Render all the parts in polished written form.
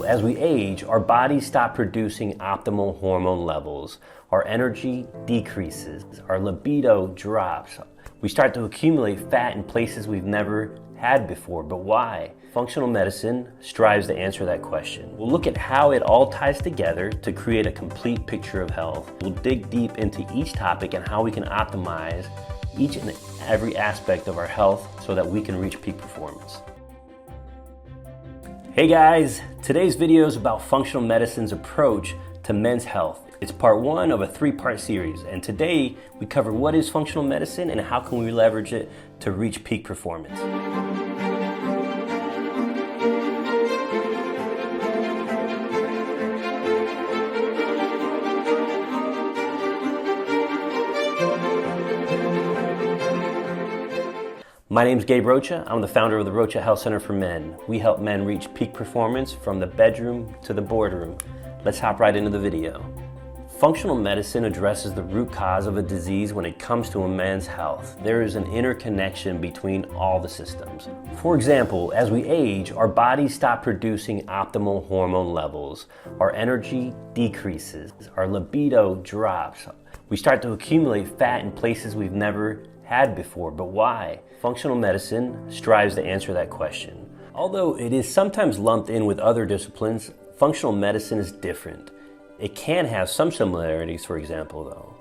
as we age, our bodies stop producing optimal hormone levels. Our energy decreases, our libido drops. We start to accumulate fat in places we've never had before, but why? Functional medicine strives to answer that question. We'll look at how it all ties together to create a complete picture of health. We'll dig deep into each topic and how we can optimize each and every aspect of our health so that we can reach peak performance. Hey guys, today's video is about functional medicine's approach to men's health. It's part one of a three-part series, and today we cover what is functional medicine and how can we leverage it to reach peak performance. My name is Gabe Rocha. I'm the founder of the Rocha Health Center for Men. We help men reach peak performance from the bedroom to the boardroom. Let's hop right into the video. Functional medicine addresses the root cause of a disease when it comes to a man's health. There is an interconnection between all the systems. For example, as we age, our bodies stop producing optimal hormone levels. Our energy decreases, our libido drops. We start to accumulate fat in places we've never had before, but why? Functional medicine strives to answer that question. Although it is sometimes lumped in with other disciplines, functional medicine is different. It can have some similarities, for example, though.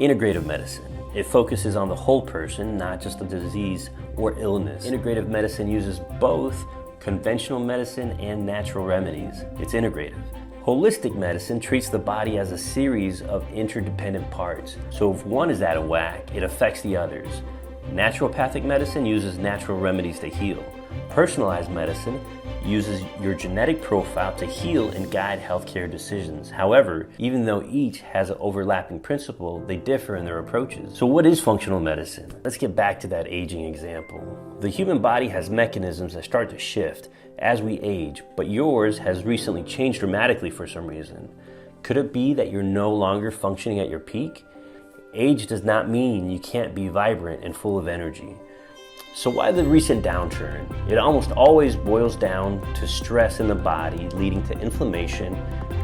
Integrative medicine. It focuses on the whole person, not just the disease or illness. Integrative medicine uses both conventional medicine and natural remedies. It's integrative. Holistic medicine treats the body as a series of interdependent parts. So if one is out of whack, it affects the others. Naturopathic medicine uses natural remedies to heal. Personalized medicine uses your genetic profile to heal and guide healthcare decisions. However, even though each has an overlapping principle, they differ in their approaches. So what is functional medicine? Let's get back to that aging example. The human body has mechanisms that start to shift as we age, but yours has recently changed dramatically for some reason. Could it be that you're no longer functioning at your peak? Age does not mean you can't be vibrant and full of energy. So why the recent downturn? It almost always boils down to stress in the body leading to inflammation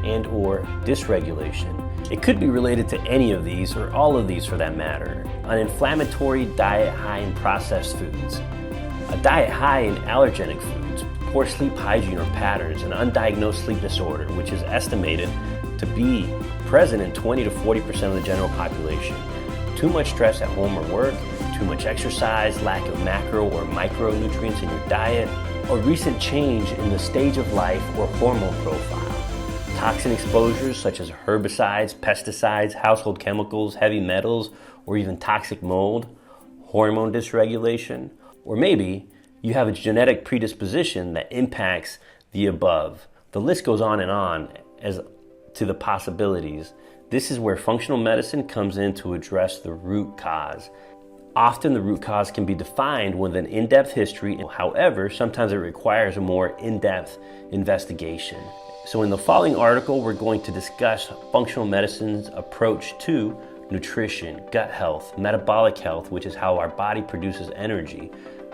and or dysregulation. It could be related to any of these or all of these for that matter. An inflammatory diet high in processed foods, a diet high in allergenic foods, poor sleep hygiene or patterns, an undiagnosed sleep disorder, which is estimated to be present in 20 to 40% of the general population. Too much stress at home or work, too much exercise, lack of macro or micronutrients in your diet, or recent change in the stage of life or hormone profile. Toxin exposures such as herbicides, pesticides, household chemicals, heavy metals, or even toxic mold, hormone dysregulation, or maybe you have a genetic predisposition that impacts the above. The list goes on as to the possibilities. This is where functional medicine comes in to address the root cause. Often the root cause can be defined with an in-depth history. However, sometimes it requires a more in-depth investigation. So in the following article, we're going to discuss functional medicine's approach to nutrition, gut health, metabolic health, which is how our body produces energy,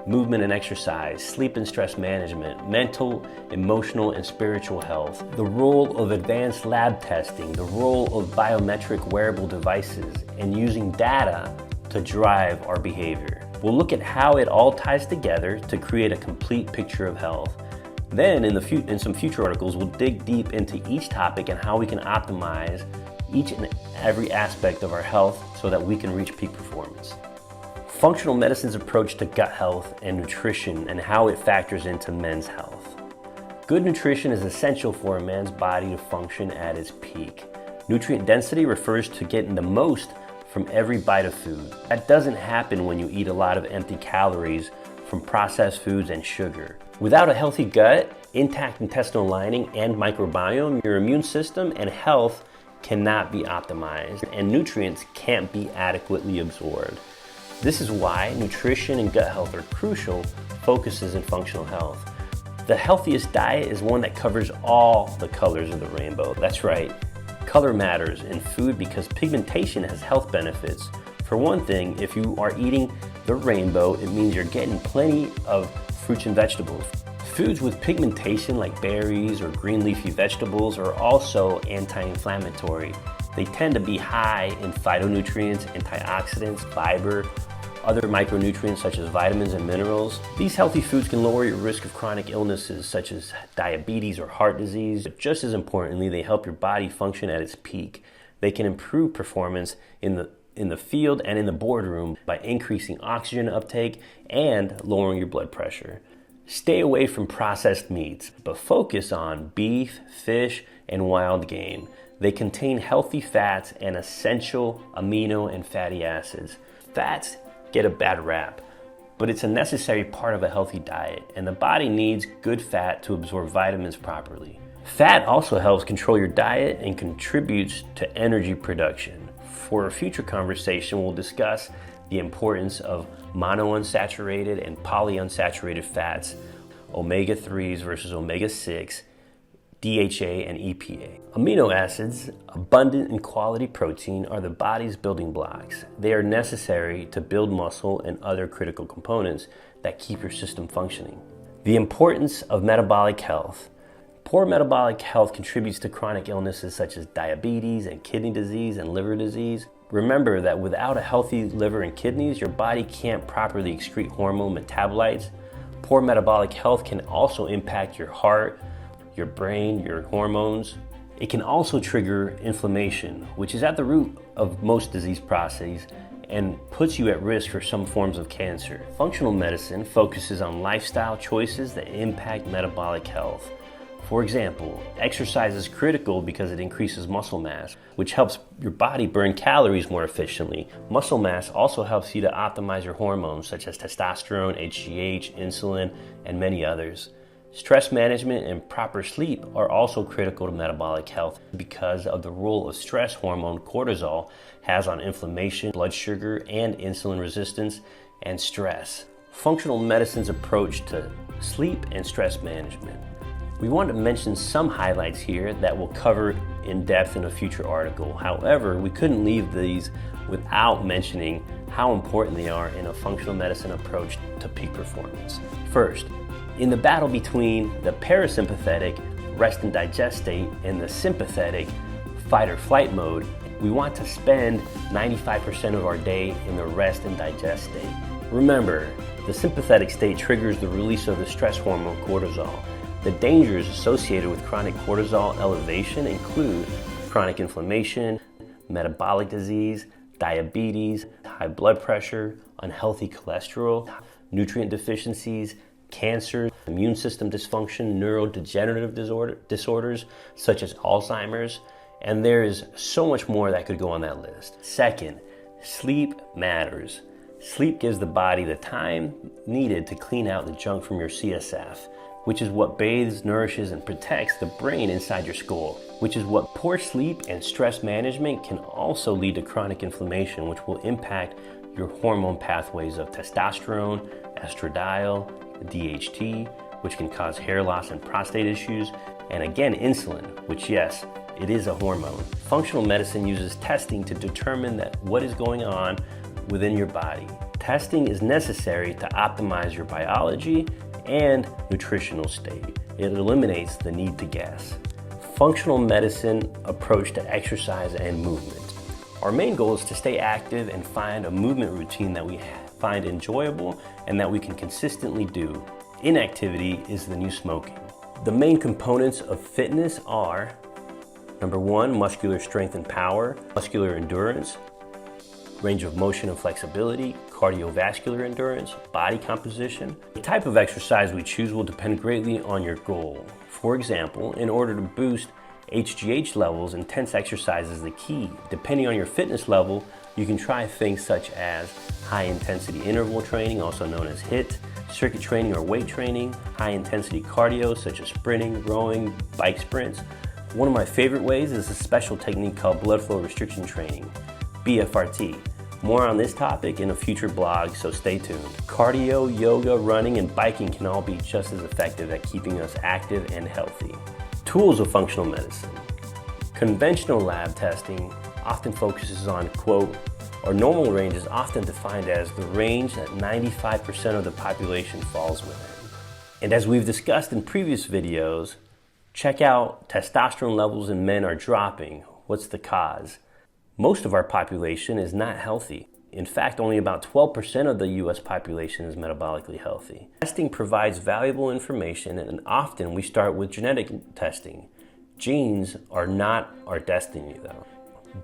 movement and exercise, sleep and stress management, mental, emotional, and spiritual health, the role of advanced lab testing, the role of biometric wearable devices, and using data to drive our behavior. We'll look at how it all ties together to create a complete picture of health. Then in some future articles, we'll dig deep into each topic and how we can optimize each and every aspect of our health so that we can reach peak performance. Functional medicine's approach to gut health and nutrition and how it factors into men's health. Good nutrition is essential for a man's body to function at its peak. Nutrient density refers to getting the most from every bite of food. That doesn't happen when you eat a lot of empty calories from processed foods and sugar. Without a healthy gut, intact intestinal lining, and microbiome, your immune system and health cannot be optimized, and nutrients can't be adequately absorbed. This is why nutrition and gut health are crucial focuses in functional health. The healthiest diet is one that covers all the colors of the rainbow. That's right, color matters in food because pigmentation has health benefits. For one thing, if you are eating the rainbow, it means you're getting plenty of fruits and vegetables. Foods with pigmentation like berries or green leafy vegetables are also anti-inflammatory. They tend to be high in phytonutrients, antioxidants, fiber, other micronutrients such as vitamins and minerals. These healthy foods can lower your risk of chronic illnesses such as diabetes or heart disease. But just as importantly, they help your body function at its peak. They can improve performance in the field and in the boardroom by increasing oxygen uptake and lowering your blood pressure. Stay away from processed meats, but focus on beef, fish, and wild game. They contain healthy fats and essential amino and fatty acids. Fats get a bad rap, but it's a necessary part of a healthy diet, and the body needs good fat to absorb vitamins properly. Fat also helps control your diet and contributes to energy production. For a future conversation, we'll discuss the importance of monounsaturated and polyunsaturated fats, omega-3s versus omega-6, DHA and EPA. Amino acids, abundant in quality protein, are the body's building blocks. They are necessary to build muscle and other critical components that keep your system functioning. The importance of metabolic health. Poor metabolic health contributes to chronic illnesses such as diabetes and kidney disease and liver disease. Remember that without a healthy liver and kidneys, your body can't properly excrete hormone metabolites. Poor metabolic health can also impact your heart, your brain, your hormones. It can also trigger inflammation, which is at the root of most disease processes and puts you at risk for some forms of cancer. Functional medicine focuses on lifestyle choices that impact metabolic health. For example, exercise is critical because it increases muscle mass, which helps your body burn calories more efficiently. Muscle mass also helps you to optimize your hormones such as testosterone, HGH, insulin, and many others. Stress management and proper sleep are also critical to metabolic health because of the role of stress hormone cortisol has on inflammation, blood sugar, and insulin resistance, and stress. Functional medicine's approach to sleep and stress management. We want to mention some highlights here that we'll cover in depth in a future article. However, we couldn't leave these without mentioning how important they are in a functional medicine approach to peak performance. First, in the battle between the parasympathetic rest and digest state and the sympathetic fight or flight mode, we want to spend 95% of our day in the rest and digest state. Remember, the sympathetic state triggers the release of the stress hormone cortisol. The dangers associated with chronic cortisol elevation include chronic inflammation, metabolic disease, diabetes, high blood pressure, unhealthy cholesterol, nutrient deficiencies, cancer, immune system dysfunction, neurodegenerative disorders such as Alzheimer's, and there is so much more that could go on that list. Second, sleep matters. Sleep gives the body the time needed to clean out the junk from your CSF, which is what bathes, nourishes, and protects the brain inside your skull, which is what poor sleep and stress management can also lead to chronic inflammation, which will impact your hormone pathways of testosterone, estradiol, DHT, which can cause hair loss and prostate issues, and again, insulin, which yes, it is a hormone. Functional medicine uses testing to determine what is going on within your body. Testing is necessary to optimize your biology and nutritional state. It eliminates the need to guess. Functional medicine approach to exercise and movement. Our main goal is to stay active and find a movement routine that we find enjoyable and that we can consistently do. Inactivity is the new smoking. The main components of fitness are: number one, muscular strength and power, muscular endurance, range of motion and flexibility, cardiovascular endurance, body composition. The type of exercise we choose will depend greatly on your goal. For example, in order to boost HGH levels, intense exercise is the key. Depending on your fitness level, you can try things such as high intensity interval training, also known as HIIT, circuit training or weight training, high intensity cardio such as sprinting, rowing, bike sprints. One of my favorite ways is a special technique called blood flow restriction training, BFRT. More on this topic in a future blog, so stay tuned. Cardio, yoga, running, and biking can all be just as effective at keeping us active and healthy. Tools of functional medicine. Conventional lab testing often focuses on, quote, our normal range is often defined as the range that 95% of the population falls within. And as we've discussed in previous videos, check out testosterone levels in men are dropping. What's the cause? Most of our population is not healthy. In fact, only about 12% of the US population is metabolically healthy. Testing provides valuable information, and often we start with genetic testing. Genes are not our destiny though.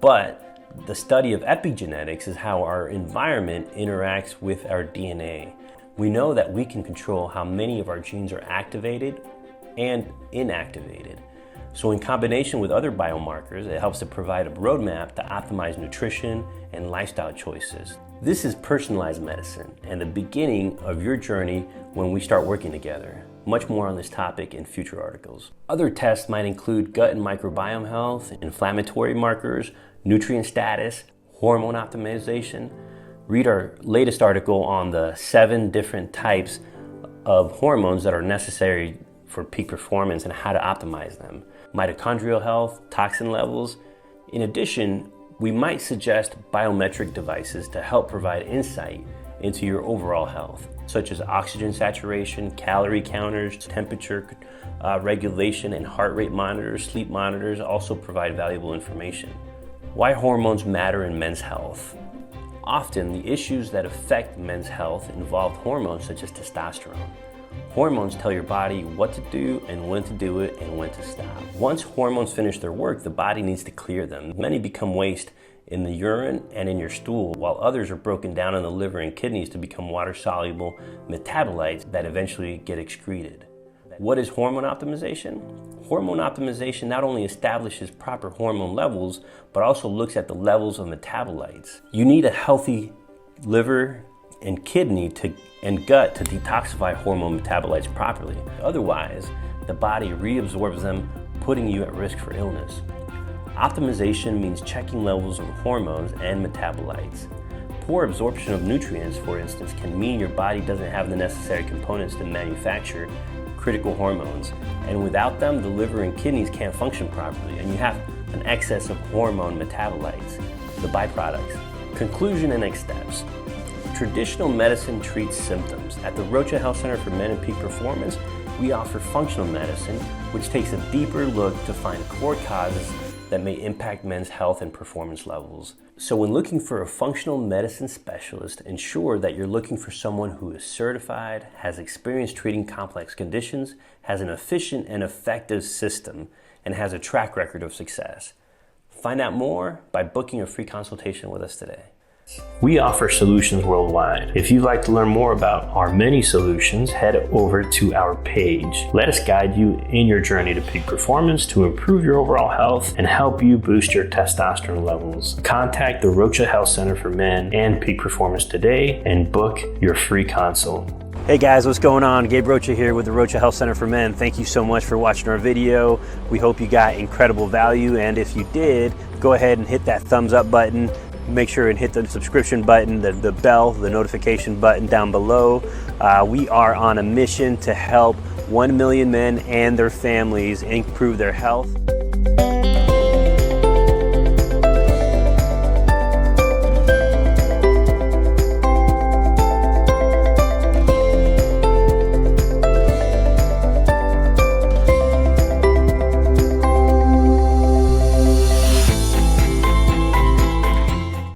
But the study of epigenetics is how our environment interacts with our DNA. We know that we can control how many of our genes are activated and inactivated. So in combination with other biomarkers, it helps to provide a roadmap to optimize nutrition and lifestyle choices. This is personalized medicine and the beginning of your journey when we start working together. Much more on this topic in future articles. Other tests might include gut and microbiome health, inflammatory markers, nutrient status, hormone optimization. Read our latest article on the 7 different types of hormones that are necessary for peak performance and how to optimize them. Mitochondrial health, toxin levels. In addition, we might suggest biometric devices to help provide insight into your overall health, such as oxygen saturation, calorie counters, temperature regulation, and heart rate monitors, sleep monitors also provide valuable information. Why hormones matter in men's health. Often, the issues that affect men's health involve hormones such as testosterone. Hormones tell your body what to do and when to do it and when to stop. Once hormones finish their work, the body needs to clear them. Many become waste in the urine and in your stool, while others are broken down in the liver and kidneys to become water-soluble metabolites that eventually get excreted. What is hormone optimization? Hormone optimization not only establishes proper hormone levels, but also looks at the levels of metabolites. You need a healthy liver and kidney and gut to detoxify hormone metabolites properly. Otherwise, the body reabsorbs them, putting you at risk for illness. Optimization means checking levels of hormones and metabolites. Poor absorption of nutrients, for instance, can mean your body doesn't have the necessary components to manufacture critical hormones. And without them, the liver and kidneys can't function properly, and you have an excess of hormone metabolites, the byproducts. Conclusion and next steps. Traditional medicine treats symptoms. At the Rocha Health Center for Men and Peak Performance, we offer functional medicine, which takes a deeper look to find core causes that may impact men's health and performance levels. So when looking for a functional medicine specialist, ensure that you're looking for someone who is certified, has experience treating complex conditions, has an efficient and effective system, and has a track record of success. Find out more by booking a free consultation with us today. We offer solutions worldwide. If you'd like to learn more about our many solutions, head over to our page. Let us guide you in your journey to peak performance to improve your overall health and help you boost your testosterone levels. Contact the Rocha Health Center for Men and Peak Performance today and book your free consult. Hey guys, what's going on? Gabe Rocha here with the Rocha Health Center for Men. Thank you so much for watching our video. We hope you got incredible value, and if you did, go ahead and hit that thumbs up button. Make sure and hit the subscription button, the bell, the notification button down below. We are on a mission to help 1 million men and their families improve their health.